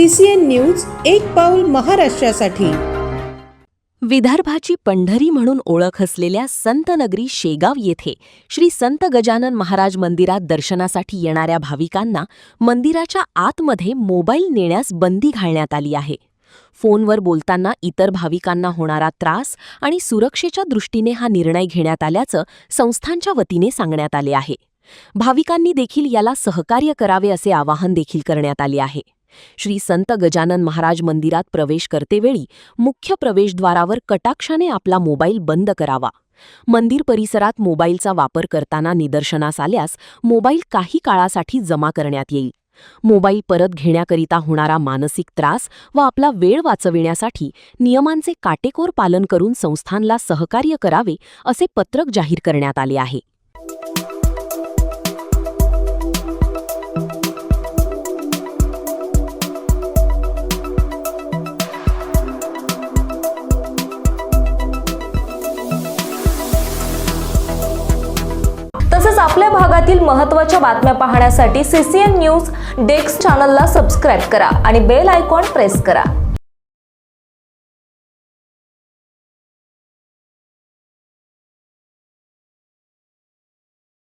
CCN news एक पाऊल महाराष्ट्रासाठी। विदर्भाची पंढरी म्हणून ओळख असलेल्या संतनगरी शेगाव येथे श्री संत गजानन महाराज मंदिरात दर्शनासाठी येणाऱ्या भाविकांना मंदिराच्या आतमध्ये मोबाईल नेण्यास बंदी घालण्यात आली आहे। फोनवर बोलताना इतर भाविकांना होणारा त्रास आणि सुरक्षेच्या दृष्टीने हा निर्णय घेण्यात आल्याचं संस्थांच्या वतीने सांगण्यात आले आहे। भाविकांनी देखील याला सहकार्य करावे असे आवाहन देखील करण्यात आले आहे। श्री संत गजानन महाराज मंदिरात प्रवेश करतेवेळी मुख्य प्रवेशद्वारावर कटाक्षाने आपला मोबाईल बंद करावा। मंदिर परिसरात मोबाईलचा वापर करताना निदर्शनास आल्यास मोबाईल काही काळासाठी जमा करण्यात येईल। मोबाईल परत घेण्याकरिता होणारा मानसिक त्रास व आपला वेळ वाचविण्यासाठी नियमांचे काटेकोर पालन करून संस्थांना सहकार्य करावे असे पत्रक जाहीर करण्यात आले आहे। तसेच आपल्या भागातील महत्त्वाच्या बातम्या पाहण्यासाठी CCN न्यूज डेस्क चॅनलला सबस्क्राइब करा आणि बेल आयकॉन प्रेस करा।